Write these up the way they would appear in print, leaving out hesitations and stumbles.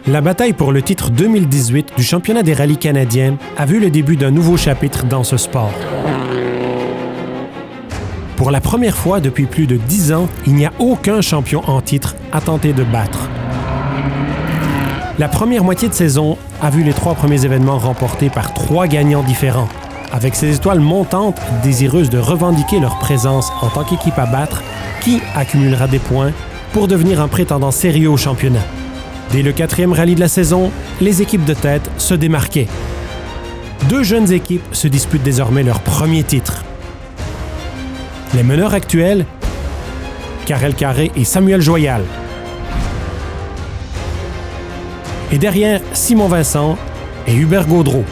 La bataille pour le titre 2018 du championnat des rallyes canadiens a vu le début d'un nouveau chapitre dans ce sport. Pour la première fois depuis plus de 10 ans, il n'y a aucun champion en titre à tenter de battre. La première moitié de saison a vu les 3 premiers événements remportés par 3 gagnants différents, avec ces étoiles montantes désireuses de revendiquer leur présence en tant qu'équipe à battre, qui accumulera des points pour devenir un prétendant sérieux au championnat. Dès le 4e rallye de la saison, les équipes de tête se démarquaient. 2 jeunes équipes se disputent désormais leur premier titre. Les meneurs actuels, Karel Carré et Samuel Joyal. Et derrière, Simon Vincent et Hubert Gaudreau.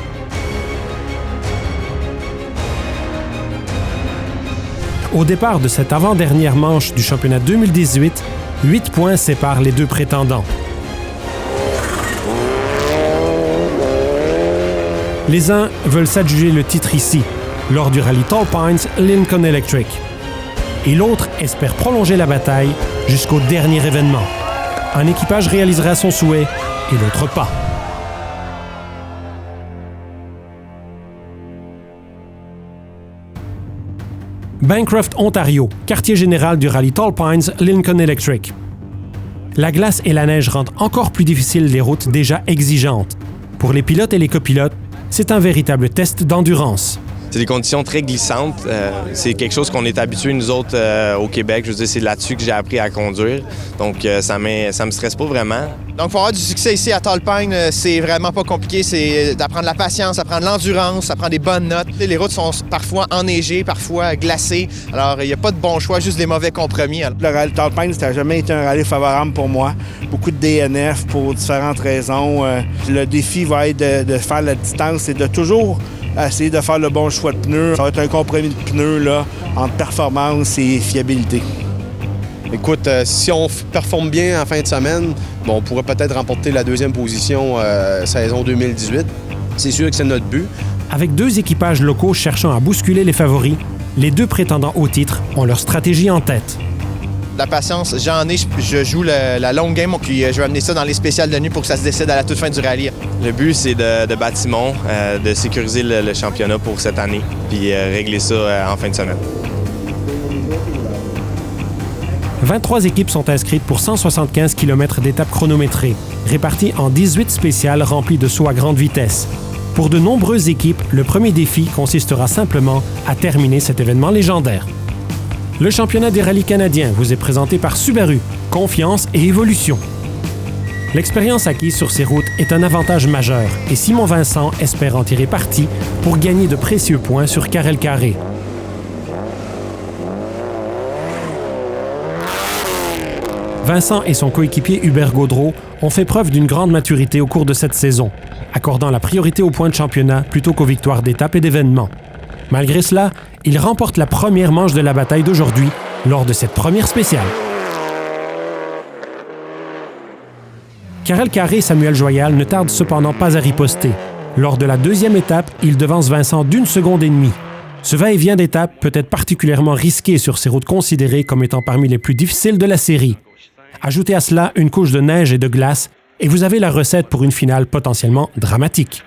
Au départ de cette avant-dernière manche du championnat 2018, 8 points séparent les 2 prétendants. Les uns veulent s'adjuger le titre ici, lors du rallye Tall Pines Lincoln Electric. Et l'autre espère prolonger la bataille jusqu'au dernier événement. Un équipage réalisera son souhait et l'autre pas. Bancroft, Ontario, quartier général du rallye Tall Pines Lincoln Electric. La glace et la neige rendent encore plus difficiles les routes déjà exigeantes. Pour les pilotes et les copilotes, c'est un véritable test d'endurance. C'est des conditions très glissantes. C'est quelque chose qu'on est habitué, nous autres, au Québec. Je veux dire, c'est là-dessus que j'ai appris à conduire. Donc, ça me stresse pas vraiment. Donc, pour avoir du succès ici à Tall Pines, c'est vraiment pas compliqué. C'est d'apprendre la patience, d'apprendre l'endurance, d'apprendre des bonnes notes. Les routes sont parfois enneigées, parfois glacées. Alors, il n'y a pas de bon choix, juste des mauvais compromis. Le rallye Tall Pines, ça n'a jamais été un rallye favorable pour moi. Beaucoup de DNF pour différentes raisons. Le défi va être de faire la distance et de toujours essayer de faire le bon choix de pneus. Ça va être un compromis de pneus là, entre performance et fiabilité. Écoute, si on performe bien en fin de semaine, on pourrait peut-être remporter la 2e position saison 2018. C'est sûr que c'est notre but. Avec 2 équipages locaux cherchant à bousculer les favoris, les 2 prétendants au titre ont leur stratégie en tête. La patience, j'en ai, je joue la long game, puis je vais amener ça dans les spéciales de nuit pour que ça se décide à la toute fin du rallye. Le but, c'est de battre Simon, de sécuriser le championnat pour cette année, puis régler ça en fin de semaine. 23 équipes sont inscrites pour 175 km d'étapes chronométrées, réparties en 18 spéciales remplies de sauts à grande vitesse. Pour de nombreuses équipes, le premier défi consistera simplement à terminer cet événement légendaire. Le championnat des rallyes canadiens vous est présenté par Subaru, confiance et évolution. L'expérience acquise sur ces routes est un avantage majeur et Simon Vincent espère en tirer parti pour gagner de précieux points sur Karel Carré. Vincent et son coéquipier Hubert Gaudreau ont fait preuve d'une grande maturité au cours de cette saison, accordant la priorité aux points de championnat plutôt qu'aux victoires d'étapes et d'événements. Malgré cela, ils remportent la première manche de la bataille d'aujourd'hui lors de cette première spéciale. Karel Carré et Samuel Joyal ne tardent cependant pas à riposter. Lors de la 2e étape, ils devancent Vincent d'1,5 seconde. Ce va-et-vient d'étape peut être particulièrement risqué sur ces routes considérées comme étant parmi les plus difficiles de la série. Ajoutez à cela une couche de neige et de glace et vous avez la recette pour une finale potentiellement dramatique.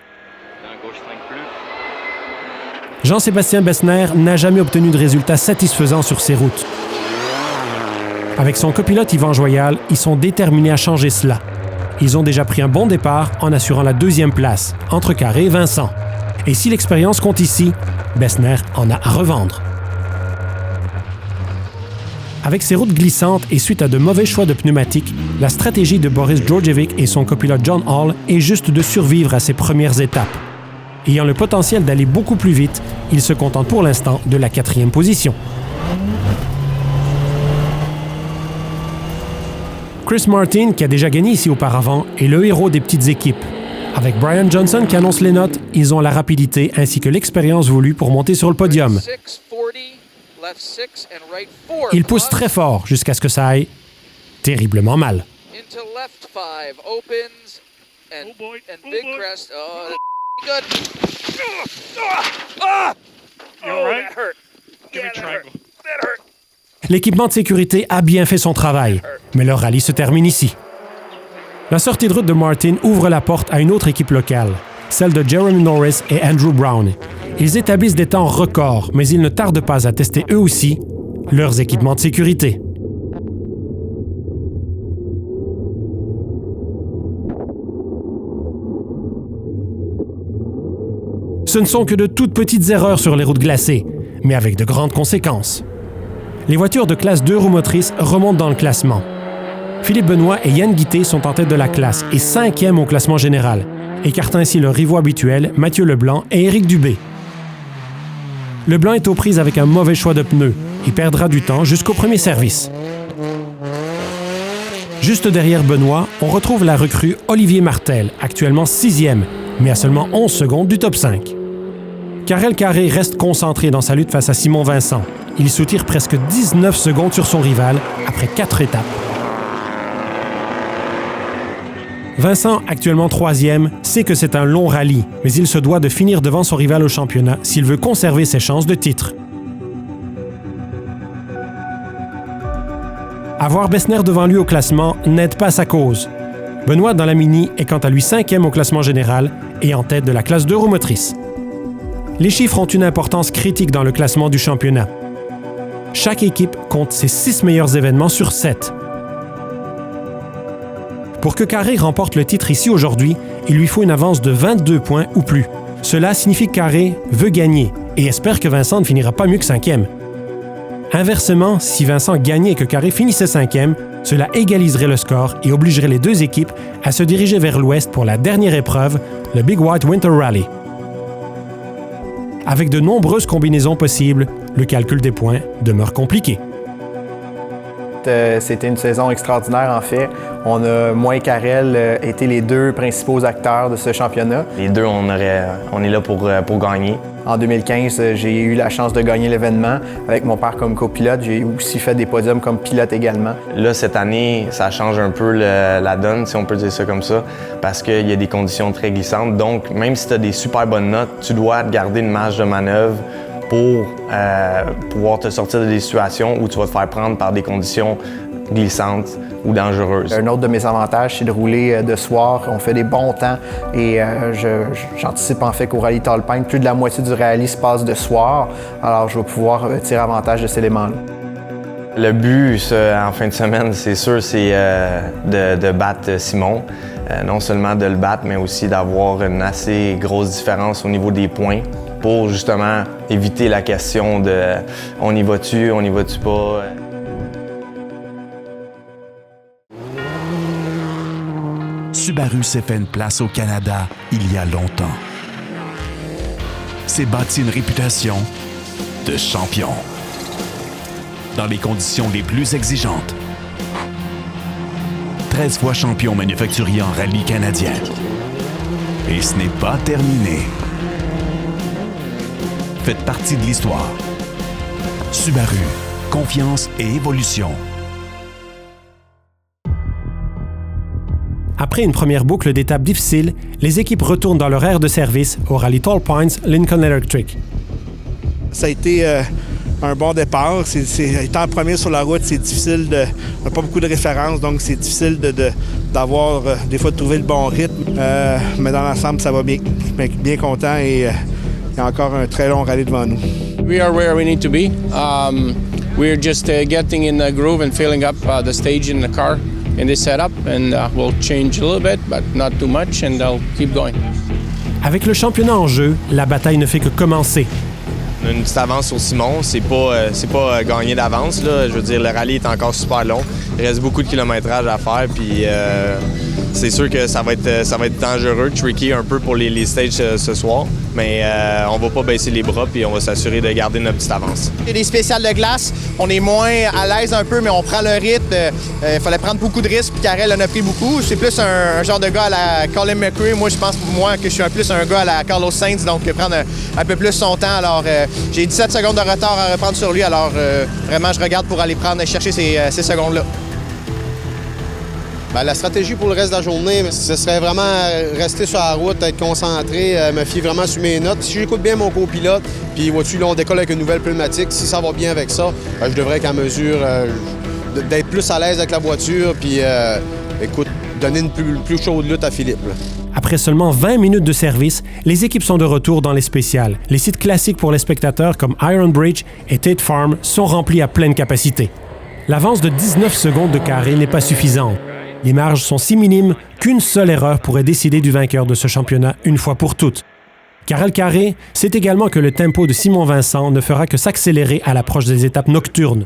Jean-Sébastien Bessner n'a jamais obtenu de résultats satisfaisants sur ces routes. Avec son copilote Yvan Joyal, ils sont déterminés à changer cela. Ils ont déjà pris un bon départ en assurant la 2e place, entre Carré et Vincent. Et si l'expérience compte ici, Bessner en a à revendre. Avec ces routes glissantes et suite à de mauvais choix de pneumatiques, la stratégie de Boris Djordjevic et son copilote John Hall est juste de survivre à ces premières étapes. Ayant le potentiel d'aller beaucoup plus vite, il se contente pour l'instant de la 4e position. Chris Martin, qui a déjà gagné ici auparavant, est le héros des petites équipes. Avec Brian Johnson qui annonce les notes, ils ont la rapidité ainsi que l'expérience voulue pour monter sur le podium. Ils poussent très fort jusqu'à ce que ça aille terriblement mal. L'équipement de sécurité a bien fait son travail, mais leur rallye se termine ici. La sortie de route de Martin ouvre la porte à une autre équipe locale, celle de Jeremy Norris et Andrew Brown. Ils établissent des temps records, mais ils ne tardent pas à tester eux aussi leurs équipements de sécurité. Ce ne sont que de toutes petites erreurs sur les routes glacées, mais avec de grandes conséquences. Les voitures de classe 2 roues motrices remontent dans le classement. Philippe Benoît et Yann Guité sont en tête de la classe et 5e au classement général, écartant ainsi leurs rivaux habituels Mathieu Leblanc et Éric Dubé. Leblanc est aux prises avec un mauvais choix de pneus et perdra du temps jusqu'au premier service. Juste derrière Benoît, on retrouve la recrue Olivier Martel, actuellement 6e, mais à seulement 11 secondes du top 5. Karel Carré reste concentré dans sa lutte face à Simon Vincent. Il soutire presque 19 secondes sur son rival après 4 étapes. Vincent, actuellement 3e, sait que c'est un long rallye, mais il se doit de finir devant son rival au championnat s'il veut conserver ses chances de titre. Avoir Bessner devant lui au classement n'aide pas sa cause. Benoît dans la Mini est quant à lui 5e au classement général et en tête de la classe 2 roues motrices. Les chiffres ont une importance critique dans le classement du championnat. Chaque équipe compte ses 6 meilleurs événements sur 7. Pour que Carré remporte le titre ici aujourd'hui, il lui faut une avance de 22 points ou plus. Cela signifie que Carré veut gagner et espère que Vincent ne finira pas mieux que 5e. Inversement, si Vincent gagnait et que Carré finissait 5e, cela égaliserait le score et obligerait les deux équipes à se diriger vers l'ouest pour la dernière épreuve, le Big White Winter Rally. Avec de nombreuses combinaisons possibles, le calcul des points demeure compliqué. C'était une saison extraordinaire en fait. On a, moi et Karel, été les deux principaux acteurs de ce championnat. Les deux, on est là pour gagner. En 2015, j'ai eu la chance de gagner l'événement avec mon père comme copilote. J'ai aussi fait des podiums comme pilote également. Là, cette année, ça change un peu la donne, si on peut dire ça comme ça, parce qu'il y a des conditions très glissantes. Donc, même si tu as des super bonnes notes, tu dois garder une marge de manœuvre pour pouvoir te sortir de des situations où tu vas te faire prendre par des conditions glissantes ou dangereuses. Un autre de mes avantages, c'est de rouler de soir. On fait des bons temps et j'anticipe en fait qu'au Rallye Tall-Pine, plus de la moitié du rallye se passe de soir. Alors, je vais pouvoir tirer avantage de cet élément-là. Le but en fin de semaine, c'est sûr, c'est de battre Simon. Non seulement de le battre, mais aussi d'avoir une assez grosse différence au niveau des points pour justement éviter la question de « on y va-tu pas ». Subaru s'est fait une place au Canada il y a longtemps. S'est bâti une réputation de champion dans les conditions les plus exigeantes. 13 fois champion manufacturier en rallye canadien. Et ce n'est pas terminé. Faites partie de l'histoire. Subaru, confiance et évolution. Après une première boucle d'étapes difficile, les équipes retournent dans leur aire de service au Rallye Tall Pines Lincoln Electric. Ça a été un bon départ. Étant premier sur la route, c'est difficile on n'a pas beaucoup de références, donc c'est difficile d'avoir des fois de trouver le bon rythme. Mais dans l'ensemble, ça va bien. Je suis bien content et il y a encore un très long rallye devant nous. We are where we need to be. We're just getting in the groove and filling up the stage in the car in this setup, and we'll change a little bit, but not too much, and I'll keep going. Avec le championnat en jeu, la bataille ne fait que commencer. On a une petite avance sur Simon, c'est pas gagné d'avance, là. Je veux dire, le rallye est encore super long. Il reste beaucoup de kilométrage à faire, puis c'est sûr que ça va être dangereux, tricky un peu pour les stages ce soir, mais on va pas baisser les bras, puis on va s'assurer de garder notre petite avance. Il y a des spéciales de glace, on est moins à l'aise un peu, mais on prend le rythme. Il fallait prendre beaucoup de risques, puis Karel en a pris beaucoup. C'est plus un genre de gars à la Colin McRae. Moi, je pense pour moi que je suis plus un gars à la Carlos Sainz, donc prendre un peu plus son temps. Alors, j'ai 17 secondes de retard à reprendre sur lui, alors vraiment, je regarde pour aller chercher ces secondes-là. Bien, la stratégie pour le reste de la journée, ce serait vraiment rester sur la route, être concentré, me fier vraiment sur mes notes. Si j'écoute bien mon copilote, puis vois-tu, là, on décolle avec une nouvelle pneumatique, si ça va bien avec ça, je devrais être en mesure d'être plus à l'aise avec la voiture, puis écoute, donner une plus chaude lutte à Philippe. Là. Après seulement 20 minutes de service, les équipes sont de retour dans les spéciales. Les sites classiques pour les spectateurs comme Iron Bridge et Tate Farm sont remplis à pleine capacité. L'avance de 19 secondes de carré n'est pas suffisante. Les marges sont si minimes qu'une seule erreur pourrait décider du vainqueur de ce championnat une fois pour toutes. Karel Carré sait également que le tempo de Simon Vincent ne fera que s'accélérer à l'approche des étapes nocturnes.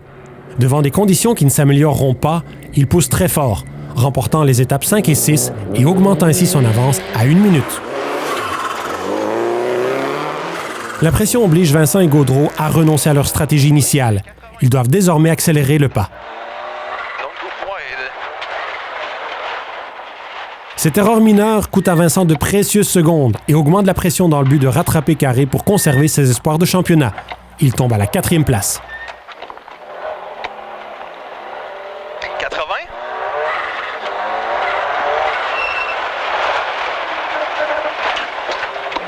Devant des conditions qui ne s'amélioreront pas, il pousse très fort, remportant les étapes 5 et 6 et augmentant ainsi son avance à 1 minute. La pression oblige Vincent et Gaudreau à renoncer à leur stratégie initiale. Ils doivent désormais accélérer le pas. Cette erreur mineure coûte à Vincent de précieuses secondes et augmente la pression dans le but de rattraper Carré pour conserver ses espoirs de championnat. Il tombe à la 4e place. 80.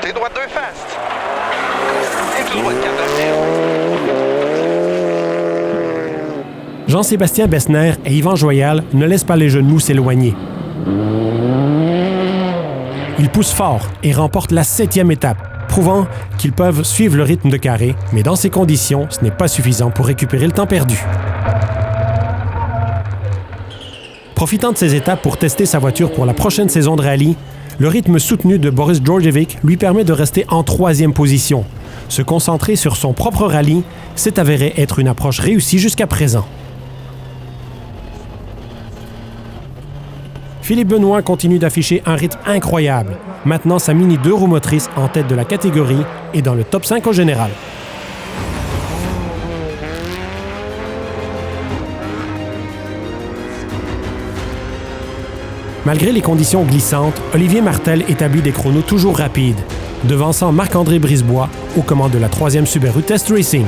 T'es droite 2 fast. Et tout droite 4. Jean-Sébastien Besner et Yvan Joyal ne laissent pas les jeunes mous s'éloigner. Ils poussent fort et remportent la 7e étape, prouvant qu'ils peuvent suivre le rythme de Carré, mais dans ces conditions, ce n'est pas suffisant pour récupérer le temps perdu. Profitant de ces étapes pour tester sa voiture pour la prochaine saison de rallye, le rythme soutenu de Boris Djordjevic lui permet de rester en 3e position. Se concentrer sur son propre rallye s'est avéré être une approche réussie jusqu'à présent. Philippe Benoît continue d'afficher un rythme incroyable. Maintenant, sa Mini 2 roues motrices en tête de la catégorie et dans le top 5 au général. Malgré les conditions glissantes, Olivier Martel établit des chronos toujours rapides, devançant Marc-André Brisebois aux commandes de la 3e Subaru Test Racing.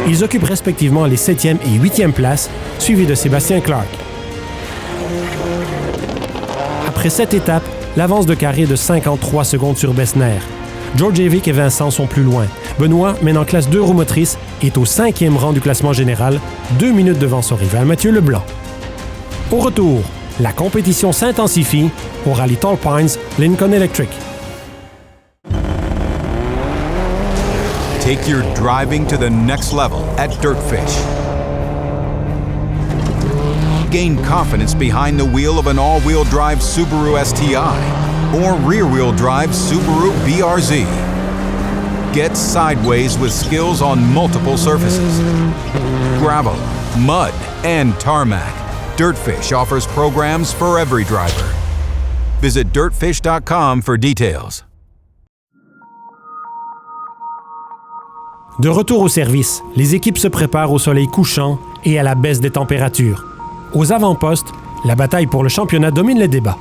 Ils occupent respectivement les 7e et 8e places, suivis de Sébastien Clark. Après cette étape, l'avance de Carré est de 53 secondes sur Besner. Djordjevic et Vincent sont plus loin. Benoît, mène en classe 2 roues motrices, est au 5e rang du classement général, 2 minutes devant son rival Mathieu Leblanc. Au retour, la compétition s'intensifie au rallye Tall Pines Lincoln Electric. Take your driving to the next level at Dirtfish. Gain confidence behind the wheel of an all-wheel drive Subaru STI or rear-wheel drive Subaru BRZ. Get sideways with skills on multiple surfaces. Gravel, mud, and tarmac. Dirtfish offers programs for every driver. Visit dirtfish.com for details. De retour au service, les équipes se préparent au soleil couchant et à la baisse des températures. Aux avant-postes, la bataille pour le championnat domine les débats.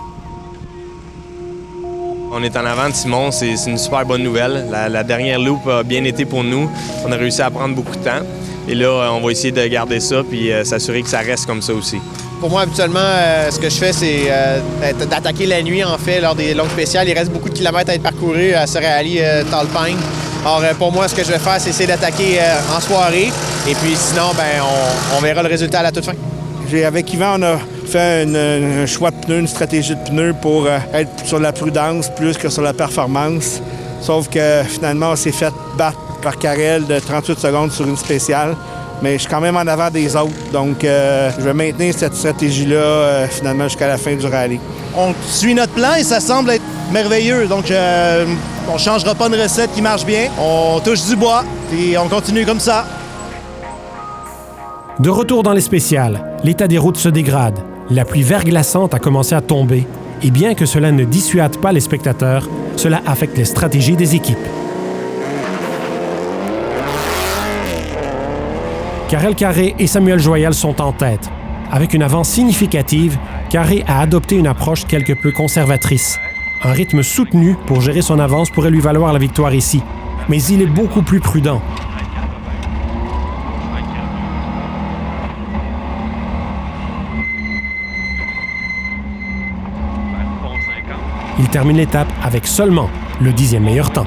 On est en avant de Simon, c'est une super bonne nouvelle. La dernière loop a bien été pour nous. On a réussi à prendre beaucoup de temps. Et là, on va essayer de garder ça puis s'assurer que ça reste comme ça aussi. Pour moi, habituellement, ce que je fais, c'est d'attaquer la nuit, en fait, lors des longues spéciales. Il reste beaucoup de kilomètres à être parcourus à ce rallye Tall Pines. Alors, pour moi, ce que je vais faire, c'est essayer d'attaquer en soirée. Et puis, sinon, on verra le résultat à la toute fin. Avec Yvan, on a fait un choix de pneus, une stratégie de pneus pour être sur la prudence plus que sur la performance. Sauf que, finalement, on s'est fait battre par Karel de 38 secondes sur une spéciale. Mais je suis quand même en avant des autres. Donc, je vais maintenir cette stratégie-là, finalement, jusqu'à la fin du rallye. On suit notre plan et ça semble être merveilleux. Donc, on ne changera pas une recette qui marche bien. On touche du bois et on continue comme ça. De retour dans les spéciales, l'état des routes se dégrade. La pluie verglaçante a commencé à tomber. Et bien que cela ne dissuade pas les spectateurs, cela affecte les stratégies des équipes. Karel Carré et Samuel Joyal sont en tête. Avec une avance significative, Carré a adopté une approche quelque peu conservatrice. Un rythme soutenu pour gérer son avance pourrait lui valoir la victoire ici. Mais il est beaucoup plus prudent. Il termine l'étape avec seulement le 10e meilleur temps.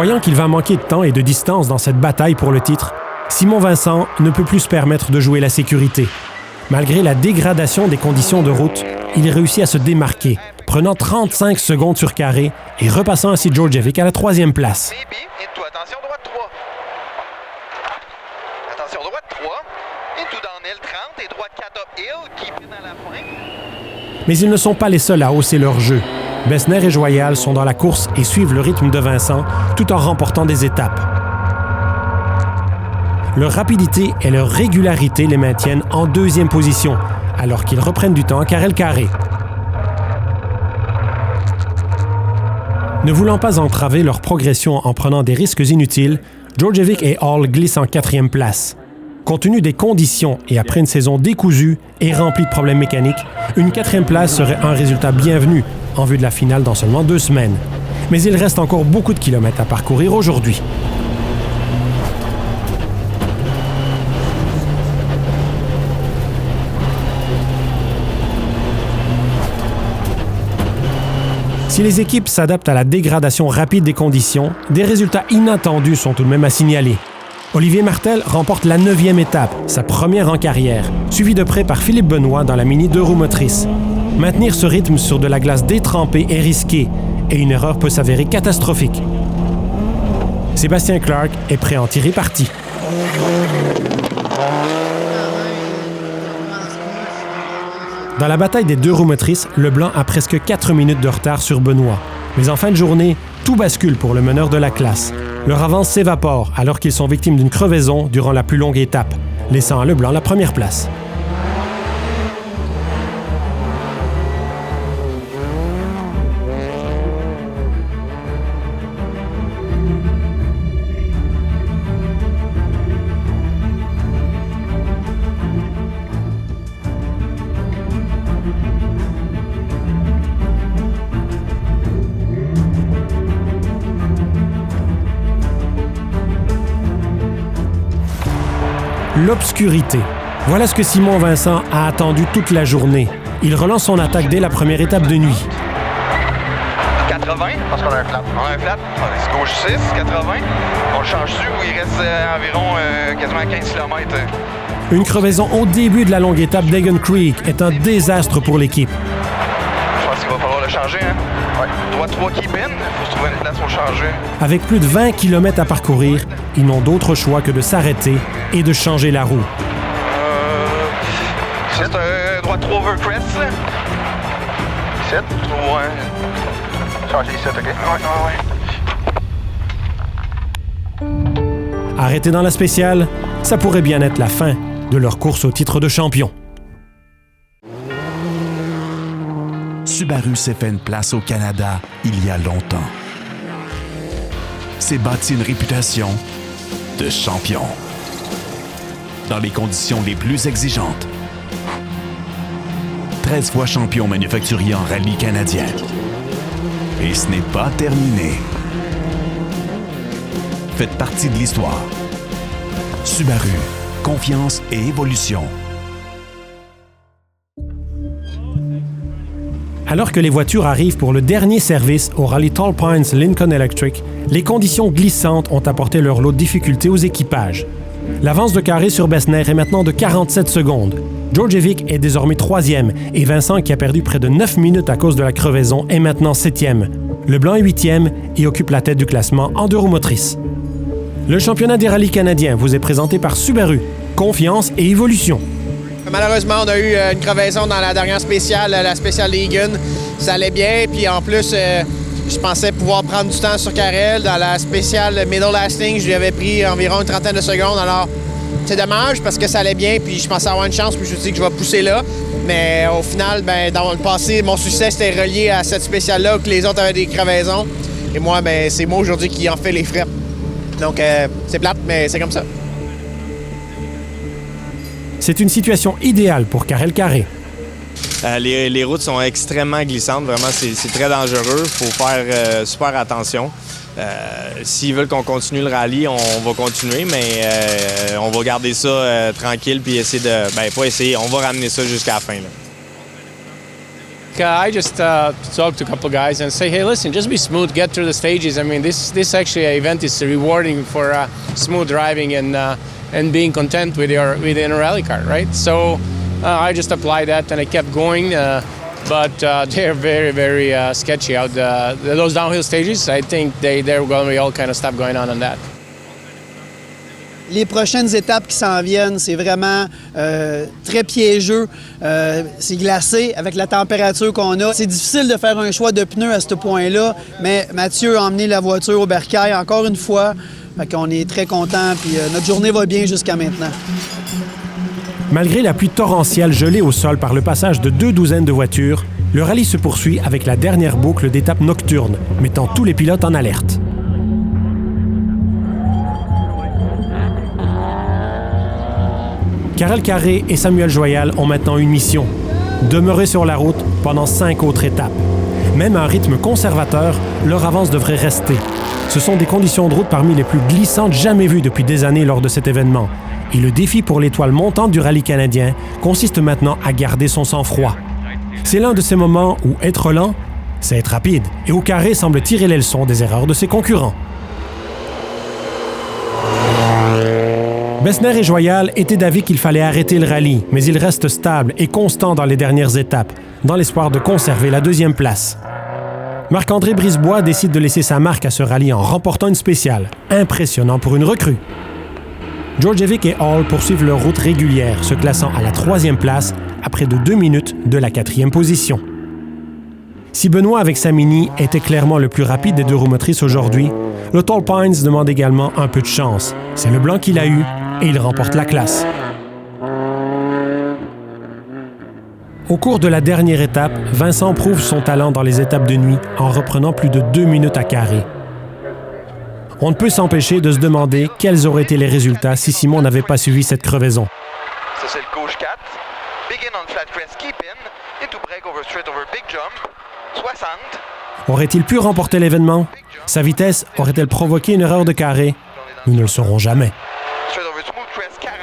Voyant qu'il va manquer de temps et de distance dans cette bataille pour le titre, Simon Vincent ne peut plus se permettre de jouer la sécurité. Malgré la dégradation des conditions de route, il réussit à se démarquer, prenant 35 secondes sur carré et repassant ainsi Djordjevic à la 3e place. Attention droite 3. Attention droite 3. Into downhill 30 et droite 4 uphill, keep it à la fin. Mais ils ne sont pas les seuls à hausser leur jeu. Bessner et Joyal sont dans la course et suivent le rythme de Vincent tout en remportant des étapes. Leur rapidité et leur régularité les maintiennent en 2e position, alors qu'ils reprennent du temps à Karel-Carré. Ne voulant pas entraver leur progression en prenant des risques inutiles, Djordjevic et Hall glissent en 4e place. Compte tenu des conditions et après une saison décousue et remplie de problèmes mécaniques, une 4e place serait un résultat bienvenu en vue de la finale dans seulement 2 semaines. Mais il reste encore beaucoup de kilomètres à parcourir aujourd'hui. Si les équipes s'adaptent à la dégradation rapide des conditions, des résultats inattendus sont tout de même à signaler. Olivier Martel remporte la 9e étape, sa première en carrière, suivi de près par Philippe Benoît dans la Mini 2 roues motrices. Maintenir ce rythme sur de la glace détrempée est risqué et une erreur peut s'avérer catastrophique. Sébastien Clark est prêt à en tirer parti. Dans la bataille des 2 roues motrices, Leblanc a presque 4 minutes de retard sur Benoît. Mais en fin de journée, tout bascule pour le meneur de la classe. Leur avance s'évapore alors qu'ils sont victimes d'une crevaison durant la plus longue étape, laissant à Leblanc la première place. L'obscurité. Voilà ce que Simon Vincent a attendu toute la journée. Il relance son attaque dès la première étape de nuit. 80, parce qu'on a un flat. On a un flat. Gauche 6, 80. On le change dessus où il reste environ quasiment 15 km. Une crevaison au début de la longue étape d'Egan Creek est un désastre pour l'équipe. Je pense qu'il va falloir le changer. Hein? Ouais. Droite 3 keep in. Il faut se trouver une place pour le changer. Avec plus de 20 km à parcourir, ils n'ont d'autre choix que de s'arrêter et de changer la roue. C'est un droite 3 over crest. 7. Ouais. Changer 7, OK? Ouais. Arrêtés dans la spéciale, ça pourrait bien être la fin de leur course au titre de champion. Subaru s'est fait une place au Canada il y a longtemps. S'est bâti une réputation de champion. Dans les conditions les plus exigeantes. 13 fois champion manufacturier en rallye canadien. Et ce n'est pas terminé. Faites partie de l'histoire. Subaru, confiance et évolution. Alors que les voitures arrivent pour le dernier service au Rallye Tall Pines Lincoln Electric, les conditions glissantes ont apporté leur lot de difficultés aux équipages. L'avance de carré sur Bessner est maintenant de 47 secondes. Djordjevic est désormais 3e et Vincent, qui a perdu près de 9 minutes à cause de la crevaison, est maintenant 7e. Leblanc est 8e et occupe la tête du classement en 2 roues motrices. Le championnat des rallyes canadiens vous est présenté par Subaru. Confiance et évolution. Malheureusement, on a eu une crevaison dans la dernière spéciale, la spéciale Egan. Ça allait bien, puis en plus, je pensais pouvoir prendre du temps sur Karel. Dans la spéciale Middle Lasting, je lui avais pris environ une trentaine de secondes. Alors, c'est dommage parce que ça allait bien, puis je pensais avoir une chance, puis je me suis dit que je vais pousser là. Mais au final, dans le passé, mon succès était relié à cette spéciale-là, que les autres avaient des crevaisons. Et moi, c'est moi aujourd'hui qui en fais les frais. Donc, c'est plate, mais c'est comme ça. C'est une situation idéale pour Karel-Carré. Les routes sont extrêmement glissantes. Vraiment, c'est très dangereux. Il faut faire super attention. S'ils veulent qu'on continue le rallye, on va continuer, mais on va garder ça tranquille puis essayer de... pas essayer, on va ramener ça jusqu'à la fin. Là. I just talk to a couple guys and say, hey, listen, just be smooth, get through the stages. I mean, this actually event is rewarding for smooth driving and being content with your rally car, right? So I just applied that and I kept going. But they're very, very sketchy out. Those downhill stages, I think they're going to be all kind of stuff going on that. Les prochaines étapes qui s'en viennent, c'est vraiment très piégeux. C'est glacé avec la température qu'on a. C'est difficile de faire un choix de pneus à ce point-là, mais Mathieu a emmené la voiture au bercail encore une fois. Fait qu'on est très contents, puis notre journée va bien jusqu'à maintenant. Malgré la pluie torrentielle gelée au sol par le passage de 2 douzaines de voitures, le rallye se poursuit avec la dernière boucle d'étape nocturne, mettant tous les pilotes en alerte. Karel Carré et Samuel Joyal ont maintenant une mission: demeurer sur la route pendant 5 autres étapes. Même à un rythme conservateur, leur avance devrait rester. Ce sont des conditions de route parmi les plus glissantes jamais vues depuis des années lors de cet événement. Et le défi pour l'étoile montante du rallye canadien consiste maintenant à garder son sang-froid. C'est l'un de ces moments où être lent, c'est être rapide, et où Carré semble tirer les leçons des erreurs de ses concurrents. Bessner et Joyal étaient d'avis qu'il fallait arrêter le rallye, mais il reste stable et constant dans les dernières étapes, dans l'espoir de conserver la 2e place. Marc-André Brisebois décide de laisser sa marque à ce rallye en remportant une spéciale, impressionnant pour une recrue. Djordjevic et Hall poursuivent leur route régulière, se classant à la 3e place à près de 2 minutes de la 4e position. Si Benoît avec sa Mini était clairement le plus rapide des 2 roues motrices aujourd'hui, le Tall Pines demande également un peu de chance. C'est le blanc qu'il a eu et il remporte la classe. Au cours de la dernière étape, Vincent prouve son talent dans les étapes de nuit en reprenant plus de 2 minutes à Carré. On ne peut s'empêcher de se demander quels auraient été les résultats si Simon n'avait pas suivi cette crevaison. Ça, c'est le gauche 4. Begin on flat crest, keep in, into break over straight over big jump, 60. Aurait-il pu remporter l'événement? Sa vitesse aurait-elle provoqué une erreur de Carré? Nous ne le saurons jamais.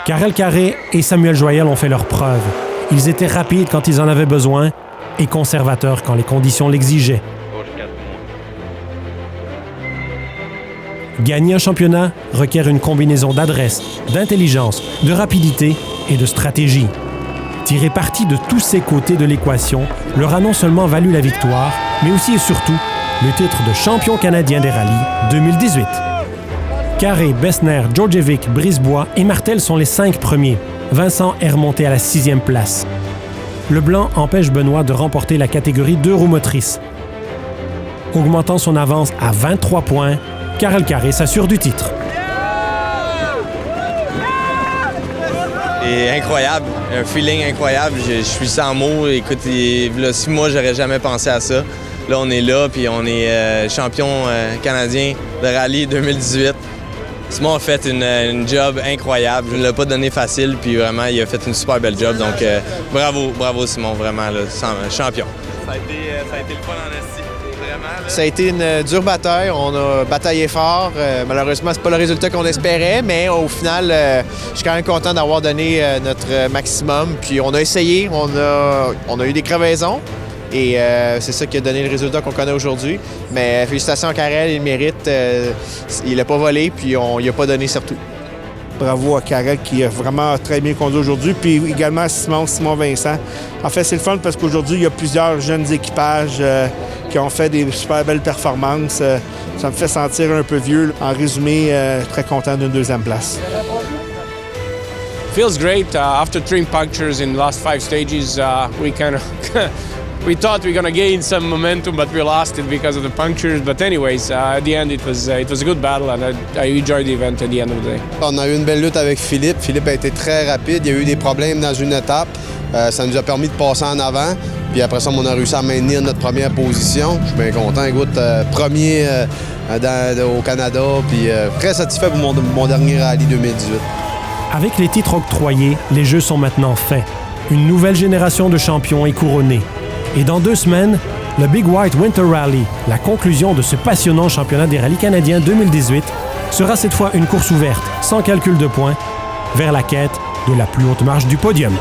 Karel Carré et Samuel Joyal ont fait leur preuve. Ils étaient rapides quand ils en avaient besoin et conservateurs quand les conditions l'exigeaient. Gagner un championnat requiert une combinaison d'adresse, d'intelligence, de rapidité et de stratégie. Tirer parti de tous ces côtés de l'équation leur a non seulement valu la victoire, mais aussi et surtout le titre de champion canadien des rallyes 2018. Carré, Bessner, Djordjevic, Brisebois et Martel sont les 5 premiers. Vincent est remonté à la 6e place. Le blanc empêche Benoît de remporter la catégorie 2 roues motrices. Augmentant son avance à 23 points, Karel Carré s'assure du titre. C'est incroyable, un feeling incroyable. Je suis sans mots. Écoute, il y a 6 mois, j'aurais jamais pensé à ça. Là, on est là, puis on est champion canadien de rallye 2018. Simon a fait une job incroyable. Je ne l'ai pas donné facile, puis vraiment, il a fait une super belle job. Donc, bravo Simon, vraiment, là, champion. Ça a été le fun en esti. Ça a été une dure bataille. On a bataillé fort. Malheureusement, c'est pas le résultat qu'on espérait, mais au final, je suis quand même content d'avoir donné notre maximum. Puis on a essayé, on a eu des crevaisons. Et c'est ça qui a donné le résultat qu'on connaît aujourd'hui. Mais félicitations à Karel, il le mérite. Il n'a pas volé, puis il n'a pas donné surtout. Bravo à Karel qui a vraiment très bien conduit aujourd'hui, puis également à Simon Vincent. En fait, c'est le fun parce qu'aujourd'hui, il y a plusieurs jeunes équipages qui ont fait des super belles performances. Ça me fait sentir un peu vieux. En résumé, très content d'une 2e place. Feels great. After 3 punctures in the last 5 stages, we thought we were going to gain some momentum, but we lost it because of the punctures. But anyways, at the end, it was a good battle, and I enjoyed the event at the end of the day. On a eu une belle lutte avec Philippe. Philippe a été très rapide. Il y a eu des problèmes dans une étape. Ça nous a permis de passer en avant. Puis après ça, on a réussi à maintenir notre première position. Je suis bien content. Écoute, premier au Canada. Puis très satisfait pour mon dernier rallye 2018. Avec les titres octroyés, les Jeux sont maintenant faits. Une nouvelle génération de champions est couronnée. Et dans 2 semaines, le Big White Winter Rally, la conclusion de ce passionnant championnat des rallyes canadiens 2018, sera cette fois une course ouverte, sans calcul de points, vers la quête de la plus haute marche du podium.